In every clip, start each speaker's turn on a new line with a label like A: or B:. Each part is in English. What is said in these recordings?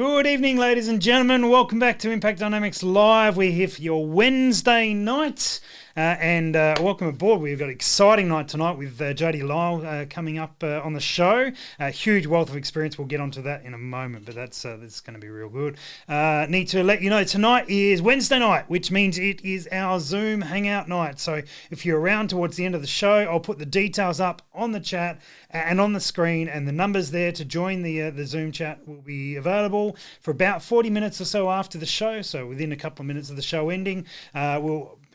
A: Good evening, ladies and gentlemen. Welcome back to Impact Dynamics Live. We're here for your Wednesday night. And welcome aboard. We've got an exciting night tonight with Jody Ly coming up on the show. A huge wealth of experience. We'll get onto that in a moment, but that's going to be real good. Need to let you know tonight is Wednesday night, which means it is our Zoom hangout night. So if you're around towards the end of the show, I'll put the details up on the chat and on the screen, and the numbers there to join the Zoom chat will be available for about 40 minutes or so after the show. So within a couple of minutes of the show ending,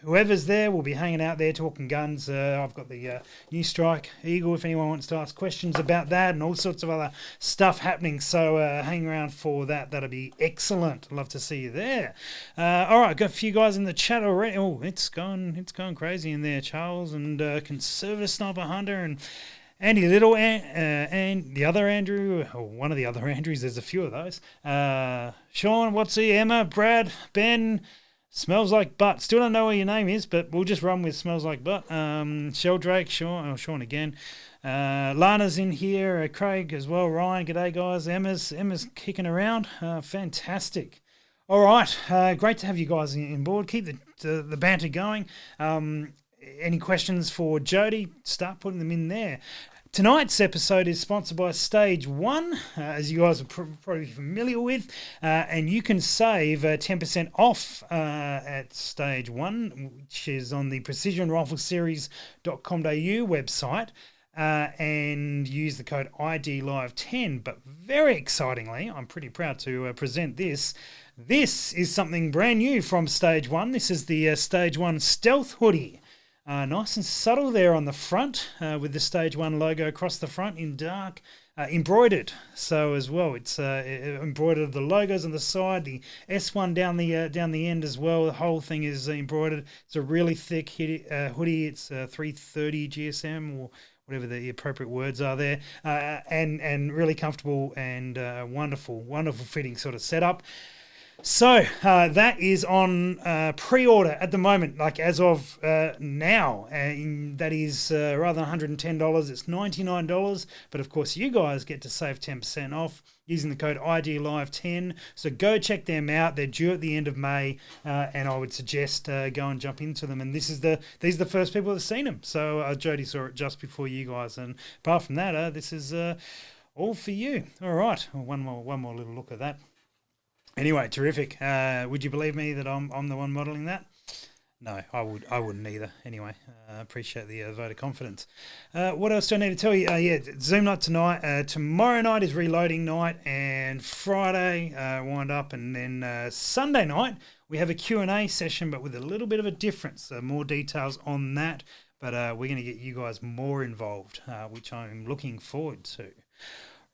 A: whoever's there will be hanging out there talking guns. I've got the new Strike Eagle if anyone wants to ask questions about that, and all sorts of other stuff happening. So hang around for that. That'll be excellent. Love to see you there. All right, got a few guys in the chat already. Oh, it's going crazy in there. Charles and Conservative Sniper Hunter and Andy Little and the other Andrew, or one of the other Andrews. There's a few of those. Sean, Watsy, Emma, Brad, Ben. Smells like butt. Still don't know what your name is, but we'll just run with smells like butt. Sheldrake, Sean again. Lana's in here. Craig as well. Ryan, g'day guys. Emma's kicking around. Fantastic. All right, great to have you guys in board. Keep the banter going. Any questions for Jody? Start putting them in there. Tonight's episode is sponsored by Stage 1, as you guys are probably familiar with, and you can save 10% off at Stage 1, which is on the precisionrifleseries.com.au website, and use the code IDLive10. But very excitingly, I'm pretty proud to present this. This is something brand new from Stage 1. This is the Stage 1 Stealth Hoodie. Nice and subtle there on the front with the Stage 1 logo across the front in dark, embroidered. So as well, it's embroidered the logos on the side, the S1 down the end as well. The whole thing is embroidered. It's a really thick hoodie. It's 330 GSM or whatever the appropriate words are there, and really comfortable and wonderful fitting sort of setup. So that is on pre-order at the moment, like as of now. That is rather than $110, it's $99. But of course, you guys get to save 10% off using the code IDLive10. So go check them out. They're due at the end of May, and I would suggest go and jump into them. And these are the first people that have seen them. So Jody saw it just before you guys. And apart from that, this is all for you. All right, one more little look at that. Anyway, terrific. Would you believe me that I'm the one modelling that? No, I wouldn't either. Anyway, appreciate the vote of confidence. What else do I need to tell you? Zoom night tonight. Tomorrow night is reloading night, and Friday wind up, and then Sunday night we have a Q&A session, but with a little bit of a difference. More details on that, but we're going to get you guys more involved, which I'm looking forward to.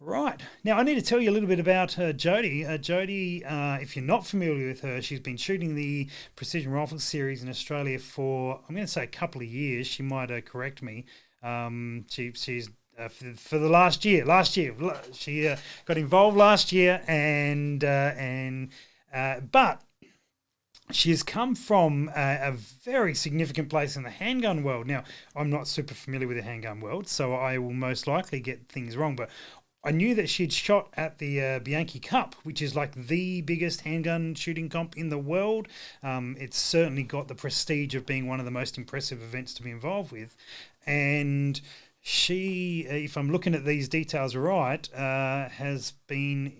A: Right. Now, I need to tell you a little bit about Jody. Jody, if you're not familiar with her, she's been shooting the Precision Rifle Series in Australia for, I'm going to say a couple of years. She might correct me. She's for the last year. She got involved last year, but she's come from a very significant place in the handgun world. Now, I'm not super familiar with the handgun world, so I will most likely get things wrong, but I knew that she'd shot at the Bianchi Cup, which is like the biggest handgun shooting comp in the world. It's certainly got the prestige of being one of the most impressive events to be involved with. And she, if I'm looking at these details right, has been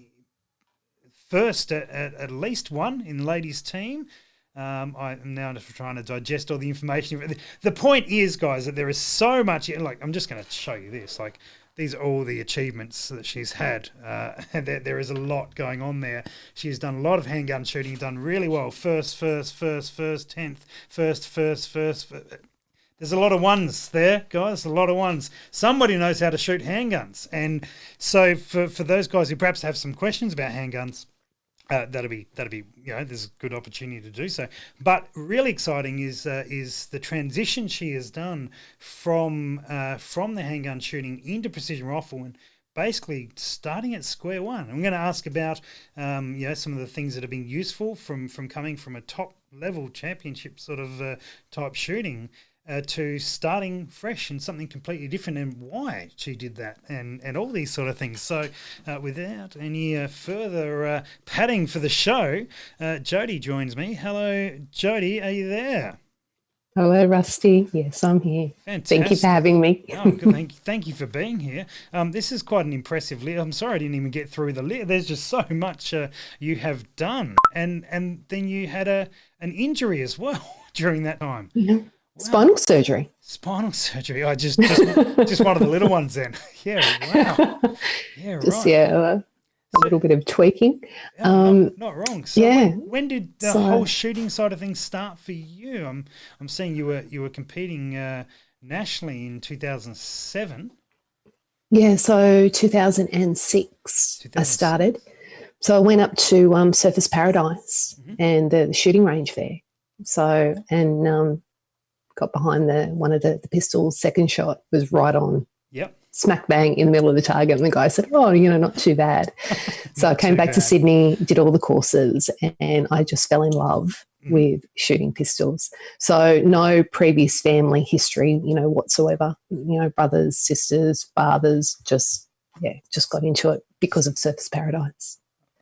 A: first at least one in the ladies' team. I'm now just trying to digest all the information. The point is, guys, that there is so much. Like, I'm just going to show you this. Like, these are all the achievements that she's had. There is a lot going on there. She's done a lot of handgun shooting, done really well. First, 10th, first. There's a lot of ones there, guys, a lot of ones. Somebody knows how to shoot handguns. And so for those guys who perhaps have some questions about handguns, that'll be there's a good opportunity to do so. But really exciting is the transition she has done from the handgun shooting into precision rifle, and basically starting at square one. I'm going to ask about some of the things that have been useful from coming from a top level championship sort of type shooting. to starting fresh and something completely different, and why she did that, and all these sort of things. So without any further padding for the show, Jody joins me. Hello, Jody, are you there?
B: Hello, Rusty. Yes, I'm here. Thank you for
A: Fantastic.
B: having me.
A: Oh, good. Thank you for being here. This is quite an impressive list. I'm sorry I didn't even get through the list. There's just so much you have done, and then you had an injury as well during that time.
B: Yeah.
A: Wow,
B: Spinal surgery.
A: spinal surgery. I just one of the little ones then. Yeah, wow. Yeah,
B: Just,
A: right.
B: yeah, a
A: So
B: little bit of tweaking.
A: yeah,
B: Um,
A: not wrong. So
B: yeah.
A: when did the whole
B: So,
A: shooting side of things start for you? I'm seeing you were competing nationally in 2007.
B: yeah, so 2006, I
A: 2006.
B: started. So I went up to Surfers Paradise
A: Mm-hmm.
B: and the shooting range there. So, and got behind one of the pistols. Second shot was right on,
A: Yep.
B: smack bang in the middle of the target. And the guy said, "Oh, not too bad." So I
A: Not
B: came
A: too
B: back to
A: bad.
B: Sydney, did all the courses, and I just fell in love
A: Hmm.
B: with shooting pistols. So no previous family history, whatsoever. Brothers, sisters, fathers, just got into it because of Surfers Paradise.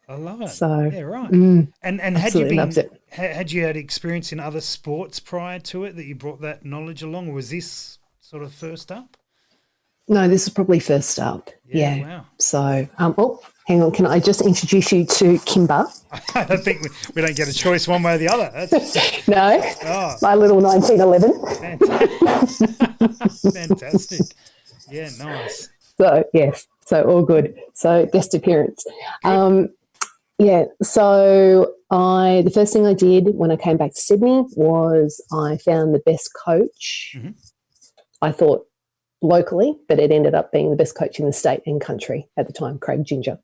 A: I love it.
B: So
A: Yeah, right. And
B: absolutely loved it.
A: had you had experience in other sports prior to it that you brought that knowledge along, or was this sort of first up?
B: No, this is probably first up.
A: Yeah,
B: Yeah.
A: wow.
B: So, oh, hang on. Can I just introduce you to Kimber?
A: I don't think we don't get a choice one way or the other. That's
B: No,
A: oh,
B: my little 1911.
A: fantastic. Fantastic. Yeah, nice.
B: So, yes, so all good. So, guest appearance.
A: Good.
B: Yeah, so the first thing I did when I came back to Sydney was I found the best coach,
A: Hmm.
B: I thought locally, but it ended up being the best coach in the state and country at the time, Craig Ginger.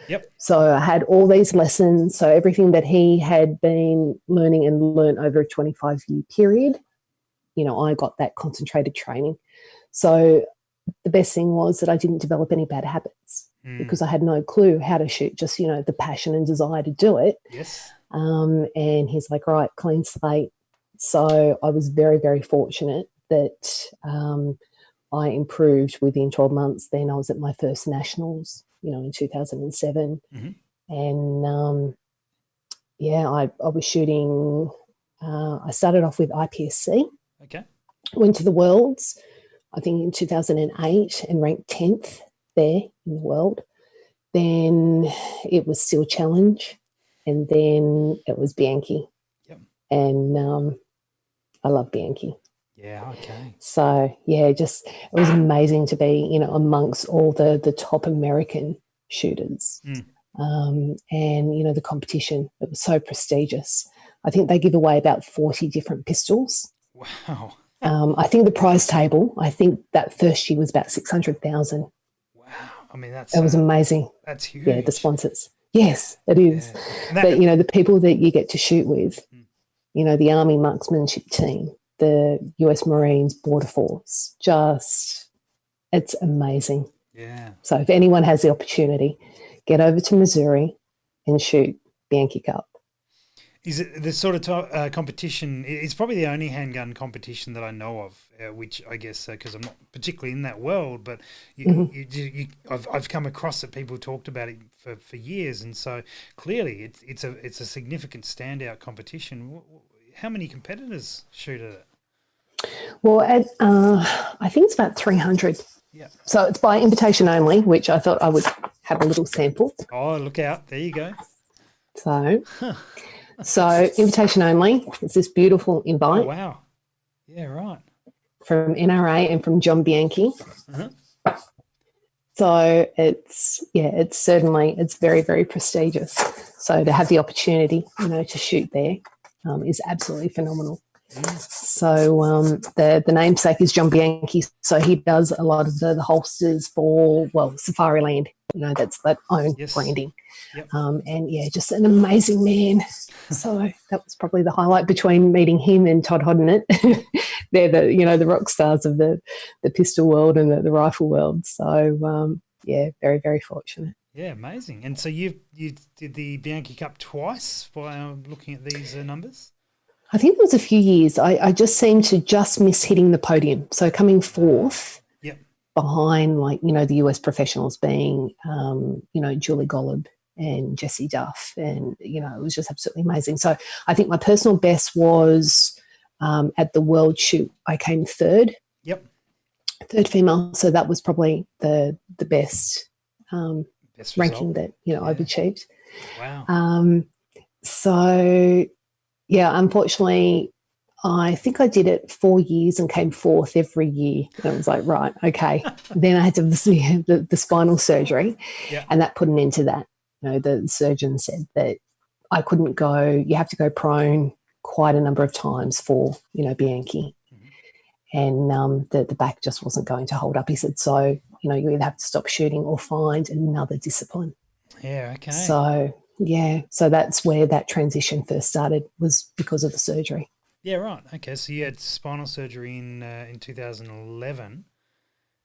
A: Yep.
B: So I had all these lessons. So everything that he had been learning and learned over a 25-year period, I got that concentrated training. So the best thing was that I didn't develop any bad habits
A: Mm.
B: because I had no clue how to shoot, just, the passion and desire to do it.
A: Yes.
B: And he's like, right, clean slate. So I was very, very fortunate that I improved within 12 months. Then I was at my first nationals, in 2007.
A: Hmm.
B: And I was shooting. I started off with IPSC,
A: Okay.
B: went to the Worlds, I think in 2008, and ranked 10th there in the world. Then it was Steel Challenge, and then it was Bianchi.
A: Yep.
B: And I love Bianchi.
A: Yeah. Okay.
B: So, yeah, just it was amazing to be, amongst all the top American shooters.
A: Mm.
B: And, the competition, it was so prestigious. I think they give away about 40 different pistols.
A: Wow.
B: I think the prize table, I think that first year was about 600,000.
A: Wow. I mean,
B: It was amazing.
A: that's
B: Yeah, the
A: huge.
B: sponsors. Yes, it is.
A: Yeah. And
B: But,
A: that.
B: the people that you get to shoot with,
A: Mm.
B: the Army Marksmanship Team, the US Marines Border Force, it's amazing.
A: Yeah.
B: So if anyone has the opportunity, get over to Missouri and shoot Bianchi Cup.
A: Is it the sort of competition? It's probably the only handgun competition that I know of, which I guess because I'm not particularly in that world, but I've come across it. People talked about it for years, and so clearly it's a significant standout competition. How many competitors shoot at it?
B: Well, I think it's about 300.
A: Yeah.
B: So it's by invitation only, which I thought I would have a little sample.
A: Oh, look out! There you go.
B: So, so invitation only. It's this beautiful
A: Oh
B: invite
A: wow! Yeah, right.
B: from NRA and from John Bianchi.
A: Uh-huh.
B: So it's very, very prestigious. So to have the opportunity, to shoot there is absolutely phenomenal.
A: Mm.
B: So the namesake is John Bianchi. So he does a lot of the holsters for, Safariland. That's that own
A: Yes.
B: branding.
A: Yep.
B: And yeah, just an amazing man. So that was probably the highlight between meeting him and Todd Hodnett. They're the rock stars of the pistol world and the rifle world. So yeah, very, very fortunate.
A: Yeah, amazing. And so you did the Bianchi Cup twice by looking at these numbers.
B: I think it was a few years. I just seemed to just miss hitting the podium. So coming fourth
A: Yep.
B: behind, like, the US professionals being, Julie Golub and Jessie Duff. And, it was just absolutely amazing. So I think my personal best was at the World Shoot. I came third.
A: Yep.
B: Third female. So that was probably the best
A: Best
B: ranking
A: result.
B: that, I've achieved.
A: Wow.
B: So, yeah, unfortunately, I think I did it 4 years and came fourth every year. And I was like, right, okay. Then I had to have the spinal surgery,
A: Yeah.
B: and that put an end to that. The surgeon said that I couldn't go. You have to go prone quite a number of times for, Bianchi. And the back just wasn't going to hold up. He said, so, you either have to stop shooting or find another discipline.
A: Yeah, okay.
B: So, yeah, so that's where that transition first started, was because of the surgery.
A: Yeah, right. Okay, so you had spinal surgery in 2011.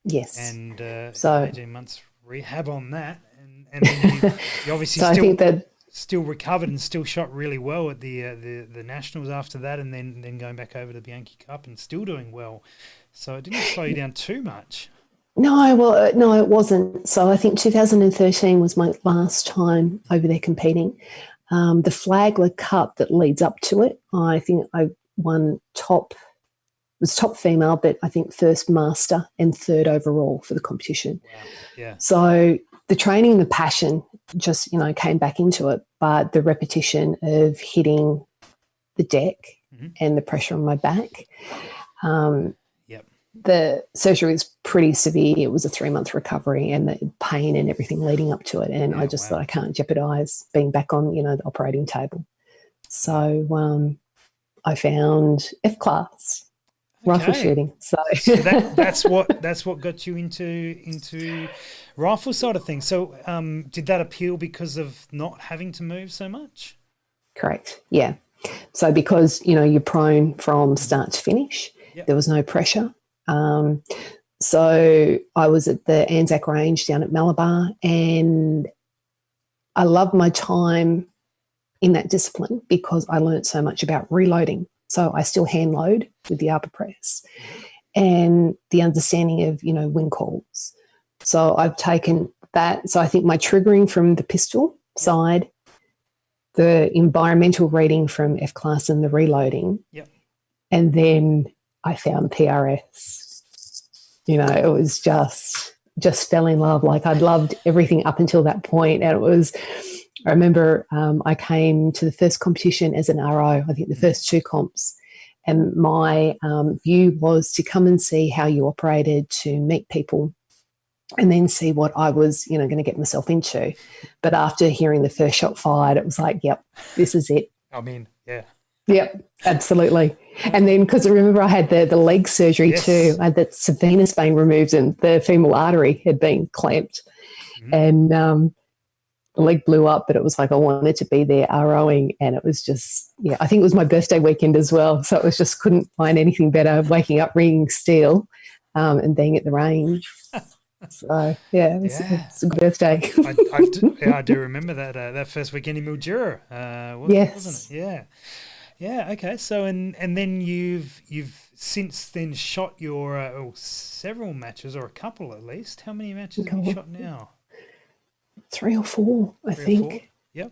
B: Yes.
A: And
B: so
A: 18 months rehab on that. And then you obviously
B: so I think that
A: still recovered and still shot really well at the Nationals after that, and then going back over to the Bianchi Cup and still doing well. So it didn't slow you down too much.
B: No, it wasn't. So I think 2013 was my last time over there competing. The Flagler Cup that leads up to it, I think I won top female, but I think first master and third overall for the competition.
A: Wow. Yeah.
B: So the training and the passion just, came back into it, but the repetition of hitting the deck and the pressure on my back.
A: Yep.
B: The surgery was pretty severe. It was a 3-month recovery, and the pain and everything leading up to it. And I just thought I can't jeopardize being back on, the operating table. So I found F class rifle shooting. So
A: that's what got you into rifle side of things. So did that appeal because of not having to move so much?
B: Correct. Yeah. So because, you're prone from start to finish, there was no pressure. So I was at the Anzac Range down at Malabar, and I loved my time in that discipline because I learned so much about reloading. So I still hand load with the upper press and the understanding of, wing calls. So I've taken that. So I think my triggering from the pistol side, the environmental reading from F class and the reloading.
A: Yep. And
B: then I found PRS. It was just fell in love. Like, I'd loved everything up until that point. And I remember I came to the first competition as an RO, I think the first 2 comps. And my view was to come and see how you operated, to meet people, and then see what I was, going to get myself into. But after hearing the first shot fired, it was like, yep, this is it.
A: I mean, yeah.
B: Yep, absolutely. And then, because I remember I had the leg surgery too. I had that venous vein removed and the femoral artery had been clamped. And the leg blew up, but it was like I wanted to be there ROing, and it was just, I think it was my birthday weekend as well. So it was just, couldn't find anything better, waking up ringing steel and being at the range. So, it's a good birthday.
A: I do remember that first weekend in Mildura, wasn't it? Yeah, okay. So and then you've since then shot your several matches, or a couple at least. How many matches have you shot now?
B: 3 or 4, I think.
A: 4? Yep.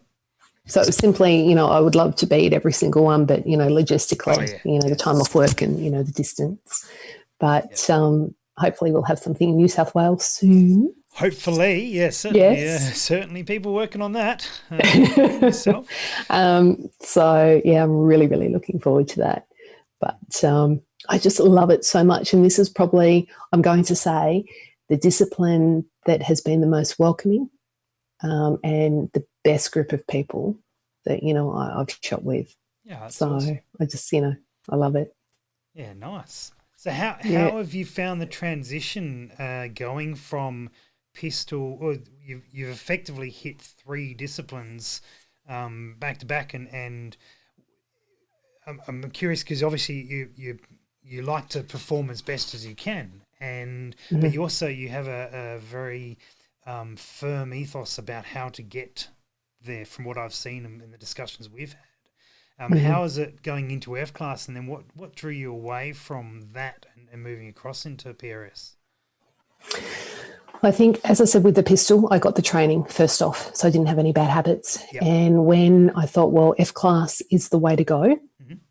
B: So it was simply, I would love to be at every single one, but, logistically, the time off work and, the distance. But hopefully we'll have something in New South Wales soon.
A: Hopefully, yes, certainly, certainly people working on that. Yourself.
B: So, I'm really, really looking forward to that. But I just love it so much. And this is probably, I'm going to say, the discipline that has been the most welcoming and the best group of people that, I've shot with.
A: Yeah, that's
B: so
A: awesome.
B: I just, I love it.
A: Yeah, nice. So how have you found the transition going from pistol, or you've effectively hit 3 disciplines back to back, and I'm curious because obviously you like to perform as best as you can, and but you have a very firm ethos about how to get there, from what I've seen in the discussions we've How is it going into F class, and then what drew you away from that and moving across into PRS?
B: I think, as I said, with the pistol, I got the training first off, so I didn't have any bad habits.
A: Yep.
B: And when I thought, well, F class is the way to go,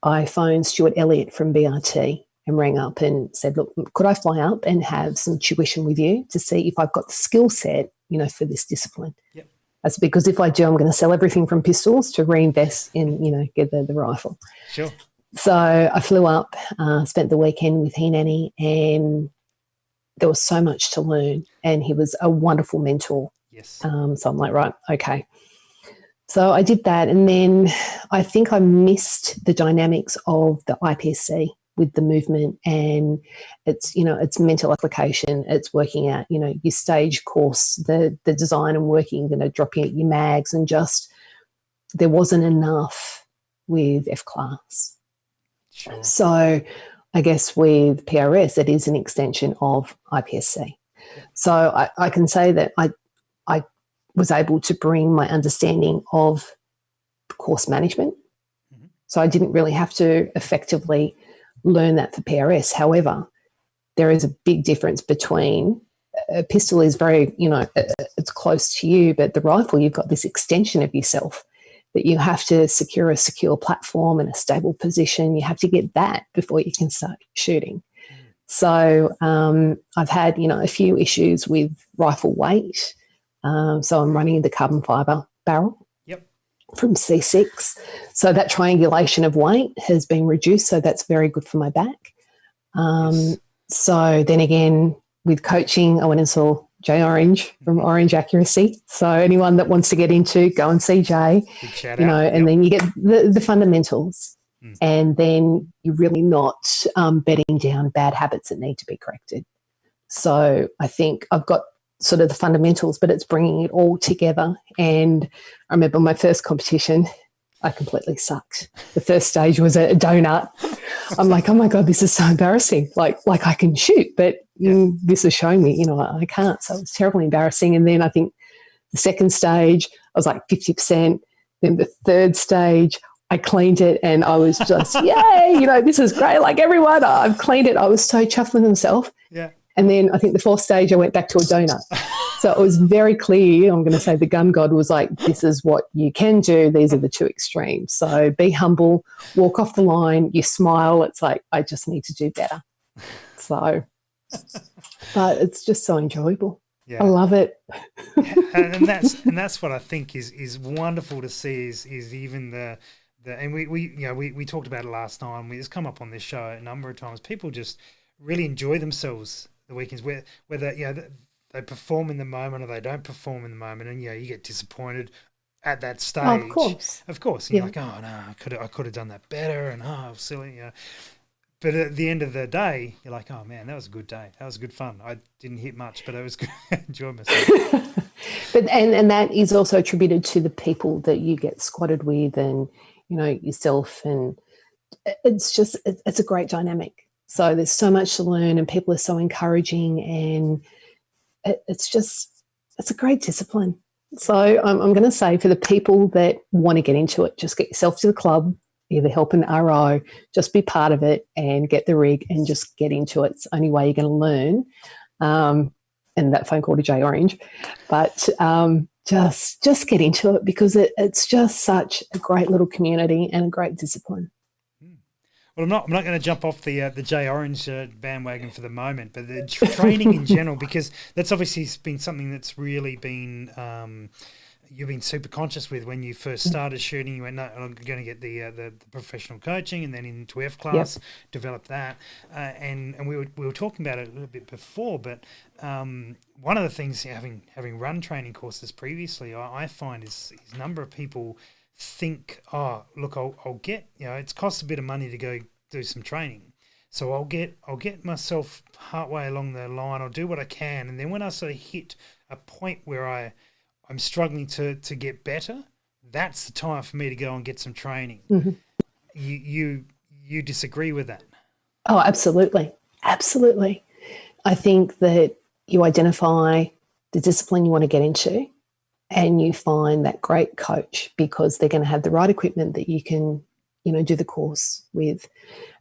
B: I phoned Stuart Elliott from BRT and rang up and said, look, could I fly up and have some tuition with you to see if I've got the skill set, for this discipline?
A: Yep.
B: That's because if I do, I'm going to sell everything from pistols to reinvest in, get the rifle.
A: Sure. So
B: I flew up, spent the weekend with Nanny, and there was so much to learn, and he was a wonderful mentor.
A: Yes.
B: So I'm like, right, okay. So I did that, and then I think I missed the dynamics of the IPSC with the movement, and it's mental application. It's working out, your stage course, the design and working, dropping at your mags, and just there wasn't enough with F class.
A: Sure.
B: So I guess with PRS, it is an extension of IPSC. Yeah. So I can say that I was able to bring my understanding of course management. Mm-hmm. So I didn't really have to effectively learn that for PRS. However, there is a big difference between a pistol is very, it's close to you, but the rifle, you've got this extension of yourself that you have to secure a secure platform and a stable position. You have to get that before you can start shooting. So I've had, a few issues with rifle weight. So I'm running the carbon fibre barrel from C6. So that triangulation of weight has been reduced. So that's very good for my back. Yes. So then again, with coaching, I went and saw Jay Orange from Orange Accuracy. So anyone that wants to get into, go and see Jay.
A: Big shout out.
B: And then you get the fundamentals. And then you're really not bedding down bad habits that need to be corrected. So I think I've got sort of the fundamentals, but it's bringing it all together. And I remember my first competition, I completely sucked. The first stage was a donut. I'm like, oh my God, this is so embarrassing. Like I can shoot, but this is showing me, I can't. So it was terribly embarrassing. And then I think the second stage, I was like 50%. Then the third stage, I cleaned it, and I was just, yay, this is great. Like everyone, I've cleaned it. I was so chuffed with myself.
A: Yeah.
B: And then I think the fourth stage, I went back to a donut. So it was very clear. I'm going to say the gun god was like, this is what you can do. These are the two extremes. So be humble, walk off the line, you smile. It's like, I just need to do better. So, but it's just so enjoyable. Yeah. I love it.
A: and that's what I think is wonderful to see is even and we talked about it last night, and it's come up on this show a number of times. People just really enjoy themselves the weekends, whether they perform in the moment or they don't perform in the moment, and you get disappointed at that stage.
B: Oh, of course.
A: And you're like, oh no, I could have done that better, and silly, But at the end of the day, you're like, oh man, that was a good day. That was good fun. I didn't hit much, but it was good. I enjoyed myself.
B: But and that is also attributed to the people that you get squatted with, and yourself, and it's a great dynamic. So there's so much to learn, and people are so encouraging, and it's a great discipline. So I'm going to say, for the people that want to get into it, just get yourself to the club, either help an RO, just be part of it and get the rig and just get into it. It's the only way you're going to learn. And that phone call to Jay Orange. But just get into it, because it's just such a great little community and a great discipline.
A: Well, I'm not going to jump off the Jay Orange bandwagon for the moment, but the training in general, because that's obviously been something that's really been you've been super conscious with when you first started shooting. You went, no, I'm going to get the professional coaching, and then into F class, develop that, and we were talking about it a little bit before, but one of the things, having run training courses previously, I find is a number of people think, oh, look, I'll get, it's cost a bit of money to go do some training, so I'll get myself partway along the line, I'll do what I can, and then when I sort of hit a point where I'm struggling to get better, that's the time for me to go and get some training. Mm-hmm. You disagree with that?
B: Oh, absolutely. Absolutely. I think that you identify the discipline you want to get into, and you find that great coach, because they're going to have the right equipment that you can do the course with.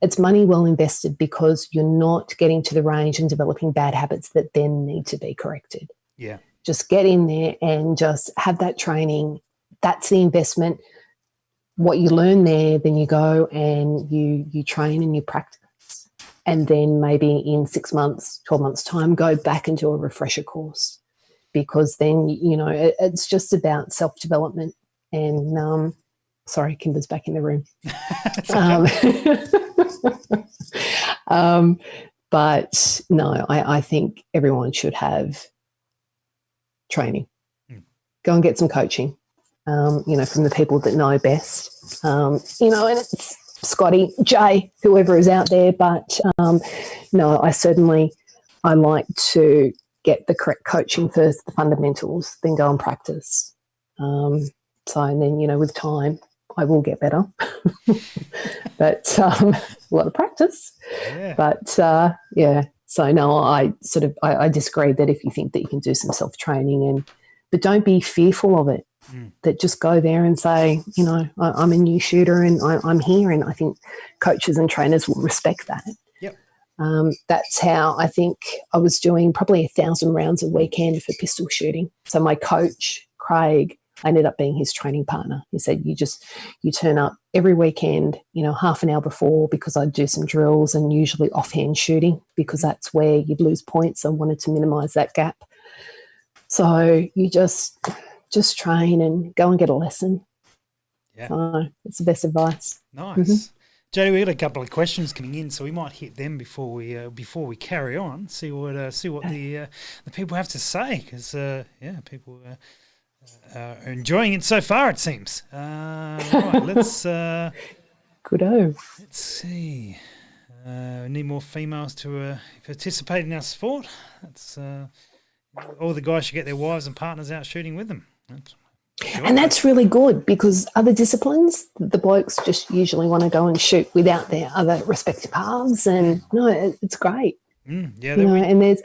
B: It's money well invested because you're not getting to the range and developing bad habits that then need to be corrected.
A: Yeah.
B: Just get in there and just have that training. That's the investment. What you learn there, then you go and you train and you practice. And then maybe in 6 months, 12 months' time, go back and do a refresher course, because then, it's just about self-development. And sorry, Kimber's back in the room. But no, I think everyone should have training. Go and get some coaching, from the people that know best, and it's Scotty, Jay, whoever is out there. But no, I like to get the correct coaching first, the fundamentals, then go and practice. And then, with time, I will get better. But a lot of practice.
A: Yeah.
B: But yeah. So no, I disagree that if you think that you can do some self-training, but don't be fearful of it. That just go there and say, I'm a new shooter and I'm here. And I think coaches and trainers will respect that.
A: Yep.
B: That's how I think I was doing probably 1,000 rounds a weekend for pistol shooting. So my coach, Craig, I ended up being his training partner. He said, you turn up every weekend, half an hour before, because I'd do some drills and usually offhand shooting, because that's where you'd lose points. I wanted to minimize that gap. So you just train and go and get a lesson.
A: Yeah.
B: So it's the best advice.
A: Nice.
B: Mm-hmm.
A: Jody, we got a couple of questions coming in, so we might hit them before we carry on. See what the people have to say, because people are enjoying it so far, it seems. Right, let's
B: Good-o.
A: Let's see. We need more females to participate in our sport. That's all the guys should get their wives and partners out shooting with them.
B: And that's really good, because other disciplines, the blokes just usually want to go and shoot without their other respective halves. And no, it's great.
A: Yeah.
B: And there's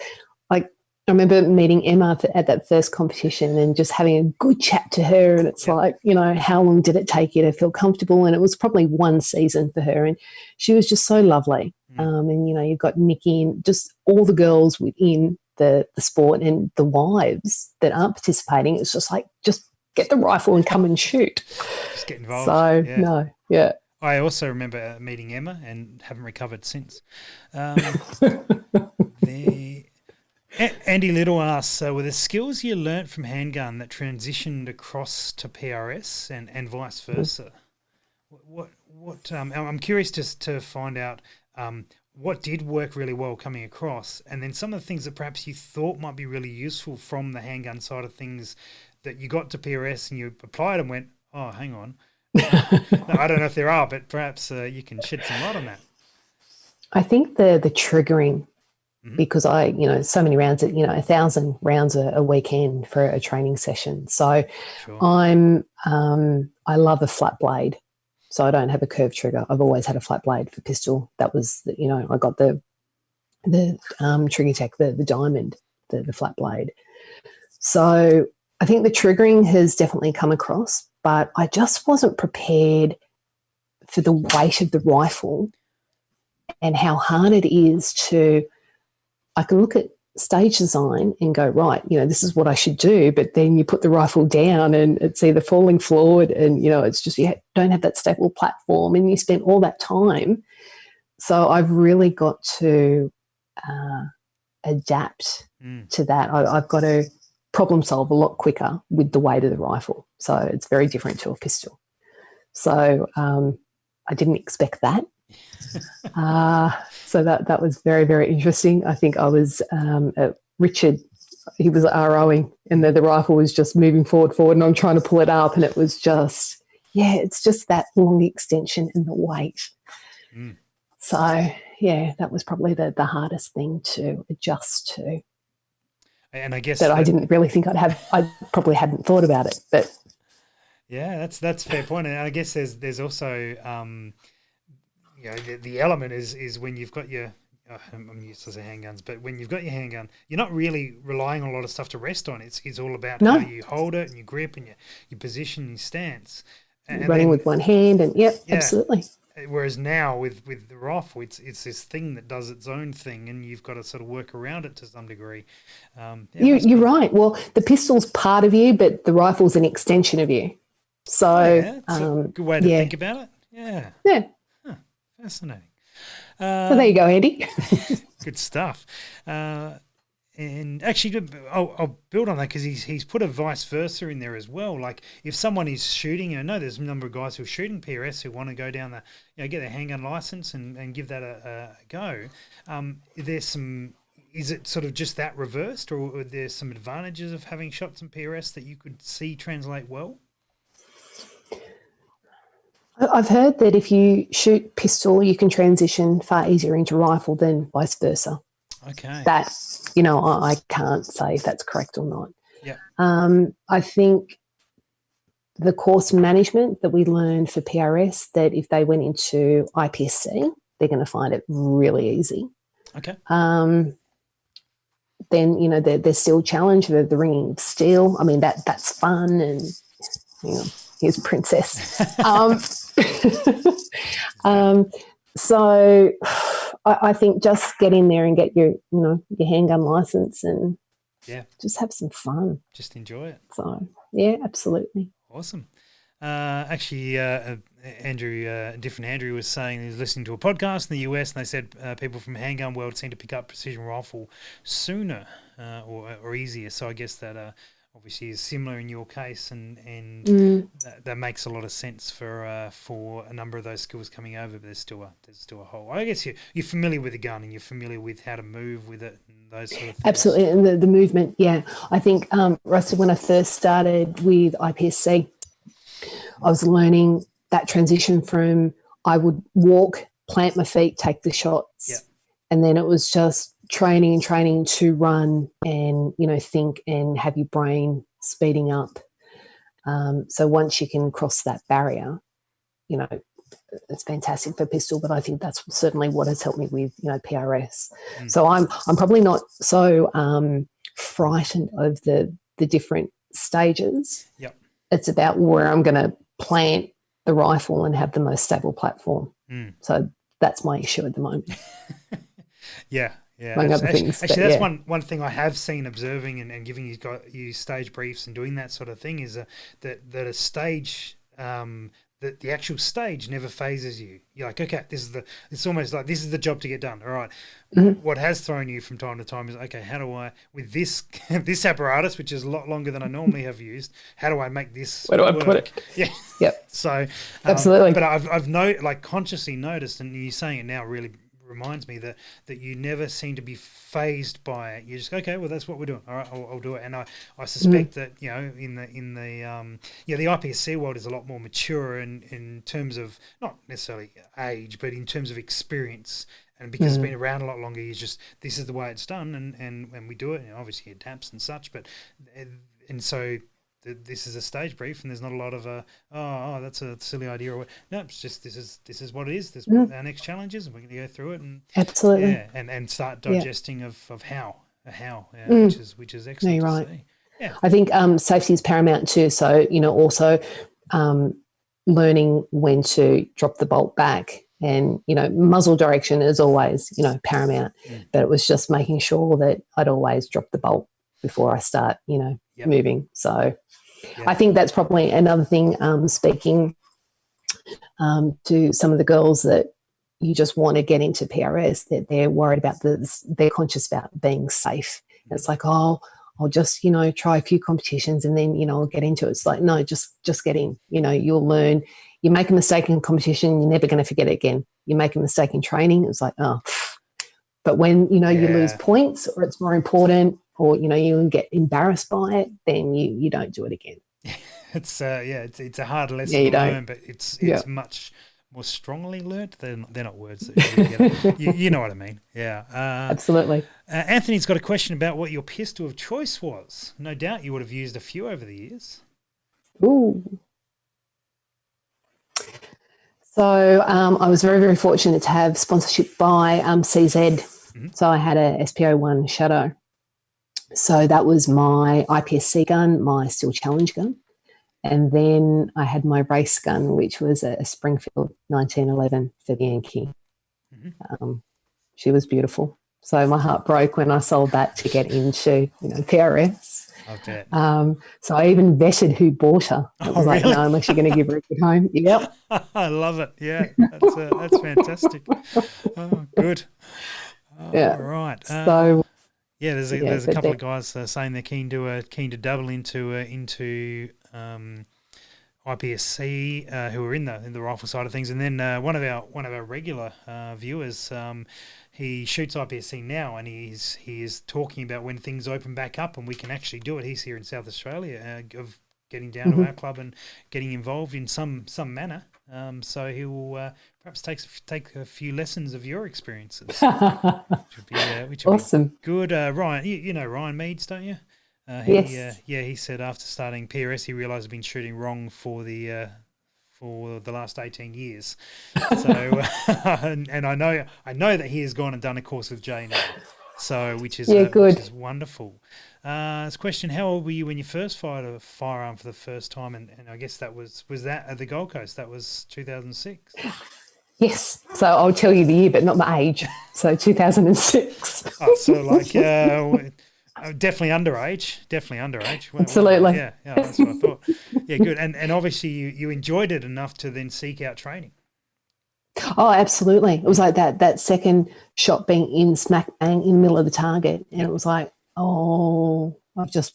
B: I remember meeting Emma at that first competition and just having a good chat to her. And it's like, how long did it take you to feel comfortable? And it was probably one season for her. And she was just so lovely. And, you've got Nikki and just all the girls within the sport and the wives that aren't participating. It's just like, just get the rifle and come and shoot.
A: Just get involved.
B: So, no, yeah.
A: I also remember meeting Emma and haven't recovered since. Andy Little asks, were the skills you learnt from handgun that transitioned across to PRS and vice versa? I'm curious just to find out what did work really well coming across, and then some of the things that perhaps you thought might be really useful from the handgun side of things that you got to PRS and you applied and went, oh, hang on. No, I don't know if there are, but perhaps you can shed some light on that.
B: I think the triggering, because so many rounds, 1,000 rounds a weekend for a training session. So
A: Sure.
B: I love a flat blade. So I don't have a curved trigger. I've always had a flat blade for pistol. That was, I got the Trigger Tech, the diamond, the flat blade. So I think the triggering has definitely come across, but I just wasn't prepared for the weight of the rifle and how hard it is I can look at stage design and go, right, this is what I should do. But then you put the rifle down and it's either falling forward and, it's just, you don't have that stable platform and you spend all that time. So I've really got to adapt to that. I've got to problem solve a lot quicker with the weight of the rifle. So it's very different to a pistol. So I didn't expect that. So that was very, very interesting. I think I was Richard, he was ROing and the rifle was just moving forward and I'm trying to pull it up and it was just, it's just that long extension and the weight. So, that was probably the hardest thing to adjust to.
A: And I guess
B: that I didn't really think I'd have. I probably hadn't thought about it, but
A: yeah, that's a fair point. And I guess there's also the element is when you've got your I'm used to say handguns, but when you've got your handgun, you're not really relying on a lot of stuff to rest on. It's all about how you hold it and your grip and your position and your stance. And
B: running
A: then,
B: with one hand, and absolutely.
A: Whereas now with the rifle, it's this thing that does its own thing, and you've got to sort of work around it to some degree.
B: You're right. Well, the pistol's part of you, but the rifle's an extension of you. So
A: it's a good way to think about it. Yeah.
B: Yeah.
A: Huh, fascinating.
B: So there you go, Andy.
A: Good stuff. And actually, I'll build on that because he's put a vice versa in there as well. Like if someone is shooting, I know there's a number of guys who are shooting PRS who want to go down get their handgun license and give that a go. Is it sort of just that reversed, or are there some advantages of having shot some PRS that you could see translate well?
B: I've heard that if you shoot pistol, you can transition far easier into rifle than vice versa.
A: Okay.
B: That, I can't say if that's correct or not.
A: Yeah.
B: I think the course management that we learned for PRS, that if they went into IPSC, they're going to find it really easy.
A: Okay.
B: Then, their steel challenge, the ringing of steel. I mean, that's fun, and, here's Princess. So I think just get in there and get your handgun license and just have some fun.
A: Just enjoy it.
B: So, yeah, absolutely.
A: Awesome. Actually, different Andrew was saying he was listening to a podcast in the US, and they said people from handgun world seem to pick up precision rifle sooner or easier. So I guess that obviously is similar in your case, and that makes a lot of sense for a number of those skills coming over. But there's still a whole. I guess you're familiar with the gun, and you're familiar with how to move with it and those sort of things.
B: Absolutely, and the movement. Yeah, I think Rusty, when I first started with IPSC, I was learning that transition from I would walk, plant my feet, take the shots, and then it was just training to run and think and have your brain speeding up. So once you can cross that barrier, it's fantastic for pistol. But I think that's certainly what has helped me with PRS. So I'm probably not so frightened of the different stages.
A: Yep.
B: It's about where I'm going to plant the rifle and have the most stable platform. So that's my issue at the moment.
A: Yeah.
B: Among other things,
A: actually, that's one thing I have seen observing and giving you stage briefs and doing that sort of thing is that a stage, that the actual stage never phases you. You're like, okay, it's almost like this is the job to get done. All right. What has thrown you from time to time is, okay, how do I, with this this apparatus, which is a lot longer than I normally have used, how do I make this
B: Where do
A: work?
B: I put it?
A: Yeah.
B: Yep.
A: So
B: absolutely.
A: But I've consciously noticed, and you saying it now really reminds me that you never seem to be phased by it. You just go, okay, well, that's what we're doing. All right, I'll do it. And I suspect that in the IPSC world is a lot more mature in terms of not necessarily age, but in terms of experience. And because it's been around a lot longer, this is the way it's done, and we do it. And obviously it adapts and such, but and so. This is a stage brief, and there's not a lot of that's a silly idea. Or no, it's just this is what it is. This is what our next challenge is, and we're going to go through it and
B: absolutely,
A: and start digesting of how, which is excellent.
B: No, you're right.
A: To see. Yeah,
B: I think safety is paramount too. So also learning when to drop the bolt back, and muzzle direction is always paramount. But it was just making sure that I'd always drop the bolt before I start moving. So I think that's probably another thing, speaking to some of the girls that you just want to get into PRS, that they're worried about they're conscious about being safe. It's like, I'll just, try a few competitions and then, I'll get into it. It's like, no, just get in, you'll learn. You make a mistake in competition, you're never going to forget it again. You make a mistake in training, it's like, oh. But when, you lose points, or it's more important, or, you get embarrassed by it, then you don't do it again.
A: It's a hard lesson to learn, but it's much more strongly learned. They're not words that you know what I mean. Yeah.
B: Absolutely.
A: Anthony's got a question about what your pistol of choice was. No doubt you would have used a few over the years.
B: Ooh. So I was very, very fortunate to have sponsorship by CZ. So I had a SPO1 Shadow. So that was my IPSC gun, my Steel Challenge gun. And then I had my race gun, which was a Springfield 1911 for Yankee. She was beautiful. So my heart broke when I sold that to get into, PRS.
A: I bet.
B: So I even vetted who bought her. It was like,
A: really?
B: no, unless you're going to give her a good home. Yep.
A: I love it. Yeah, that's fantastic. Oh, good.
B: Yeah.
A: All right.
B: So
A: yeah, there's a couple of guys saying they're keen to double into IPSC who are in the rifle side of things, and then one of our regular viewers, he shoots IPSC now, and he is talking about when things open back up and we can actually do it. He's here in South Australia, of getting down to our club and getting involved in some manner. So he will perhaps take a few lessons of your experiences, which would
B: awesome.
A: be good. Ryan, you know Ryan Meads, don't you?
B: Yes.
A: He said after starting PRS, he realised he'd been shooting wrong for the last 18 years. So, and I know that he has gone and done a course with Jay now. So, which is
B: good.
A: Which is wonderful. This question: how old were you when you first fired a firearm for the first time? And I guess that was that at the Gold Coast? That was 2006.
B: Yes. So I'll tell you the year, but not my age. So 2006.
A: Oh, so like definitely underage.
B: Absolutely.
A: Yeah, that's what I thought. Yeah, good. And obviously you enjoyed it enough to then seek out training.
B: Oh, absolutely. It was like that second shot being in smack bang in the middle of the target. And it was like, oh, I've just,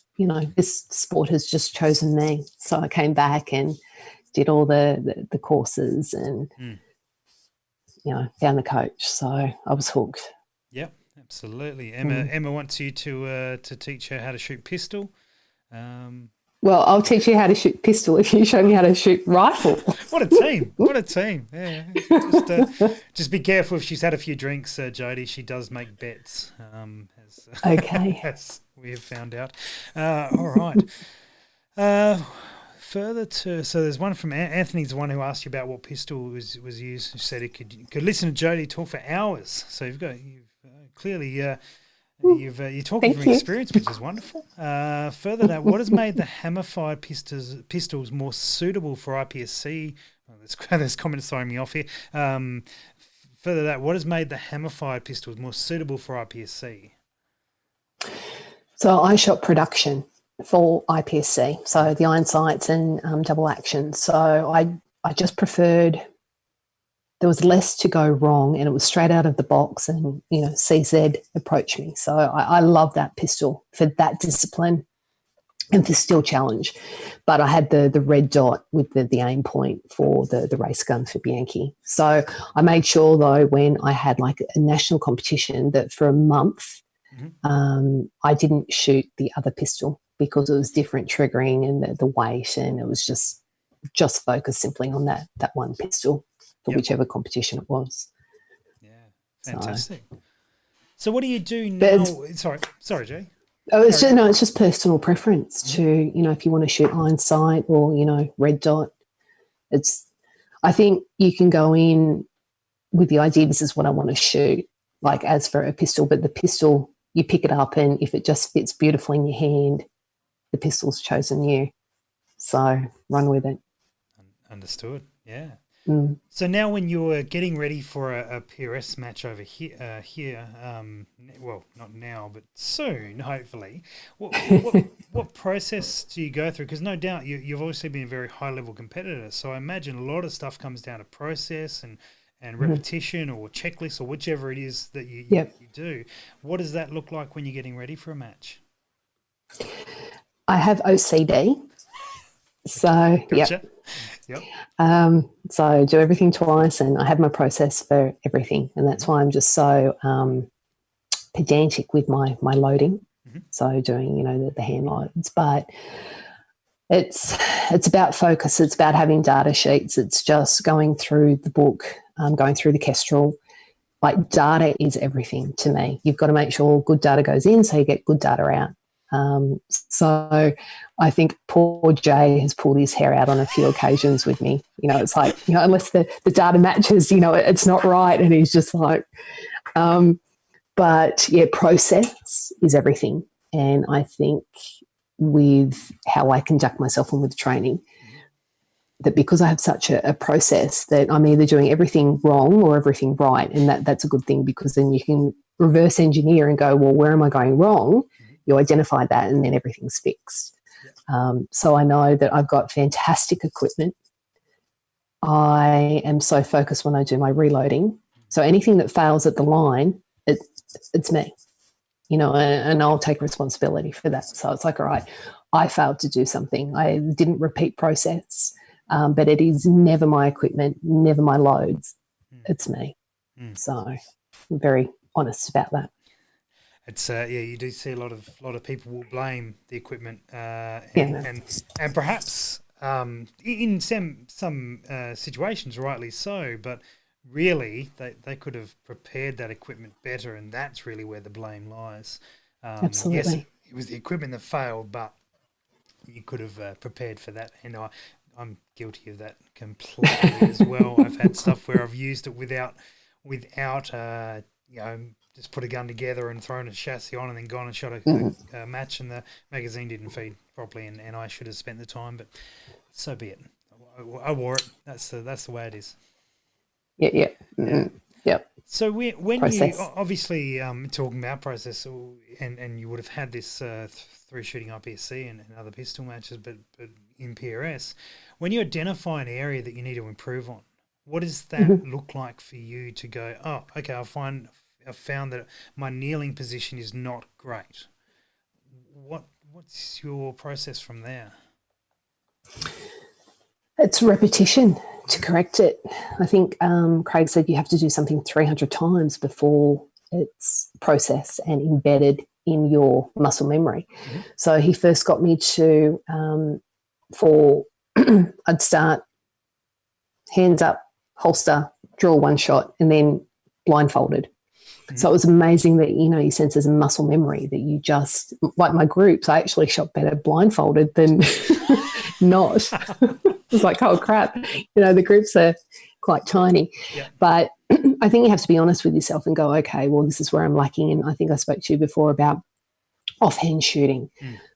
B: this sport has just chosen me. So I came back and did all the courses and, found the coach. So I was hooked.
A: Yep, absolutely. Emma wants you to teach her how to shoot pistol.
B: Well, I'll teach you how to shoot pistol if you show me how to shoot rifle.
A: What a team. What a team. Yeah. Just be careful if she's had a few drinks, Jody. She does make bets.
B: Okay.
A: As we have found out. All right. Further to, so there's one from Anthony's the one who asked you about what pistol was used. Who said it could listen to Jody talk for hours. So you've clearly... You're talking from experience, which is wonderful. Further to that, what has made the hammer-fired pistols more suitable for IPSC? Oh, there's comments throwing me off here. Further to that, what has made the hammer-fired pistols more suitable for IPSC?
B: So I shot production for IPSC, so the iron sights and double action. So I just preferred... There was less to go wrong, and it was straight out of the box, and, CZ approached me. So I love that pistol for that discipline and for still challenge. But I had the red dot with the aim point for the race gun for Bianchi. So I made sure, though, when I had like a national competition, that for a month I didn't shoot the other pistol because it was different triggering and the weight, and it was just focused simply on that one pistol. For whichever competition it was.
A: Yeah, fantastic. So what do you do now? Sorry, Jay.
B: Oh, it's just personal preference to, if you want to shoot iron sight or, red dot. I think you can go in with the idea, this is what I want to shoot, like as for a pistol, but the pistol, you pick it up, and if it just fits beautifully in your hand, the pistol's chosen you. So run with it.
A: Understood. Yeah.
B: Mm.
A: So now when you're getting ready for a PRS match over here, well, not now, but soon, hopefully, what process do you go through? Because no doubt you've obviously been a very high-level competitor, so I imagine a lot of stuff comes down to process and repetition or checklist or whichever it is that you do. What does that look like when you're getting ready for a match?
B: I have OCD. So,
A: gotcha. Yep.
B: So I do everything twice, and I have my process for everything, and that's why I'm just so pedantic with my loading. So doing, the hand loads, but it's about focus. It's about having data sheets. It's just going through the book, going through the Kestrel. Like, data is everything to me. You've got to make sure good data goes in, so you get good data out. So I think poor Jay has pulled his hair out on a few occasions with me. It's like, unless the data matches, it's not right. And he's just like, but yeah, process is everything. And I think with how I conduct myself and with training, that because I have such a process that I'm either doing everything wrong or everything right. And that's a good thing, because then you can reverse engineer and go, well, where am I going wrong? You identify that and then everything's fixed. So I know that I've got fantastic equipment. I am so focused when I do my reloading. So anything that fails at the line, it's me, and I'll take responsibility for that. So it's like, all right, I failed to do something. I didn't repeat process, but it is never my equipment, never my loads. It's me. So I'm very honest about that.
A: It's you do see a lot of people will blame the equipment, and perhaps in some situations, rightly so, but really they could have prepared that equipment better, and that's really where the blame lies.
B: Absolutely.
A: Yes, it was the equipment that failed, but you could have prepared for that, and I'm guilty of that completely as well. I've had stuff where I've used it without just put a gun together and thrown a chassis on and then gone and shot a match, and the magazine didn't feed properly, and I should have spent the time, but so be it. I wore it. That's the way it is.
B: Yeah. Yep.
A: So when
B: process.
A: you obviously talking about process, and you would have had this through shooting IPSC and other pistol matches, but in PRS, when you identify an area that you need to improve on, what does that look like for you to go, oh, okay, I've found that my kneeling position is not great. What's your process from there?
B: It's repetition to correct it. I think Craig said you have to do something 300 times before it's processed and embedded in your muscle memory. So he first got me to, I'd start hands up, holster, draw one shot, and then blindfolded. So it was amazing that, your sense as a muscle memory that you just, like my groups, I actually shot better blindfolded than not. It's like, oh, crap. The groups are quite tiny.
A: Yeah.
B: But I think you have to be honest with yourself and go, okay, well, this is where I'm lacking. And I think I spoke to you before about offhand shooting.